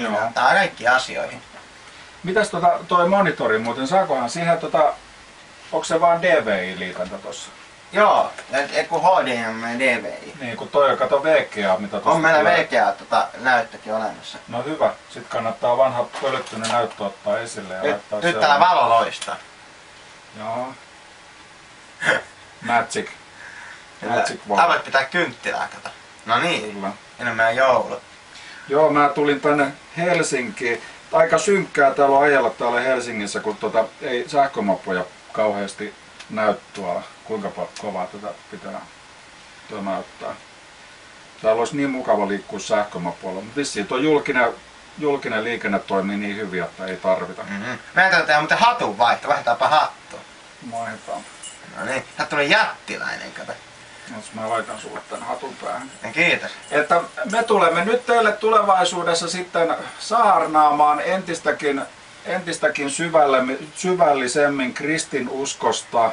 Joo. Tää kaikki asioihin. Mitäs toi monitori muuten, saakohan siihen onko se vaan DVI-liitäntä tossa? Joo, kun HDMI DVI. Niin, kun toi kato VGA, mitä tossa on meillä VGA näyttökin olemassa. No hyvä, sit kannattaa vanha pölyttynyt näyttö ottaa esille ja laittaa nyt täällä valo loistaa. Joo. Magic. Tää voit pitää kynttilää, kato. No niin, kyllä. Enemmän joulu. Joo, mä tulin tänne Helsinkiin. Aika synkkää täällä on ajella täällä Helsingissä, kun ei sähkömappoja kauheasti näy tuolla. Kuinka kovaa tätä pitää näyttää. Täällä olisi niin mukava liikkua sähkömappuilla, mutta vissiin tuo julkinen liikenne toimii niin hyvin, että ei tarvita. Meidän tehdä muuten hatun vaihto, vaihdetaanpa hattua. Vaihdetaan. No niin, tää tuli jättiläinen, kato. Jos mä laitan sulle tän hatun päähän. Kiitos. Että me tulemme nyt teille tulevaisuudessa sitten saarnaamaan entistäkin syvällisemmin kristinuskosta,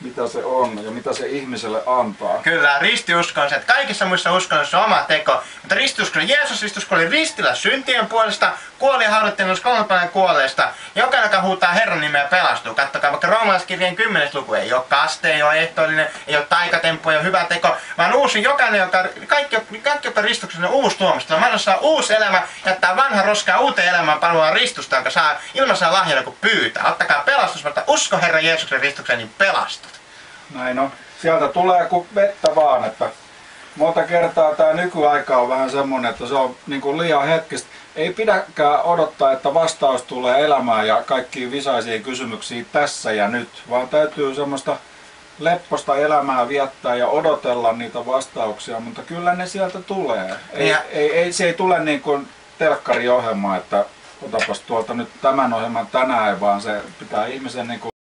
mitä se on ja mitä se ihmiselle antaa. Kyllä, ristiusko on se, että kaikissa muissa uskonnoissa on oma teko. Mutta ristiusko on Jeesus, ristiusko oli ristillä syntien puolesta, kuoli ja haudattiin myös 3 päivän kuolleesta. Jokainen, joka huutaa Herran nimeä, pelastuu. Kattokaa vaikka roomalaiskirjeen 10. luku. Ei ole kaste, ei ole ehtoollinen, ei ole taikatemppu, ei ole hyvä teko. Vaan uusi jokainen, kaikki jotka ristuksessa on uusi tuomista. Mahdollistaa uusi elämä, jättää vanha roskaa uuteen elämään palvelua ristusta, jonka saa ilmaisella lahjana kun pyytää. Ottakaa pelastus, mutta usko Herran Jeesuksen ristukseen, niin pelastut. Näin on. Sieltä tulee kuin vettä vaan, että monta kertaa tämä nykyaika on vähän semmonen, että se on niin kuin liian hetkistä. Ei pidäkään odottaa, että vastaus tulee elämään ja kaikkiin visaisiin kysymyksiin tässä ja nyt, vaan täytyy semmoista lepposta elämää viettää ja odotella niitä vastauksia, mutta kyllä ne sieltä tulee. Se ei tule niin kuin telkkariohjelma, että otapas tuolta nyt tämän ohjelman tänään, vaan se pitää ihmisen niin kuin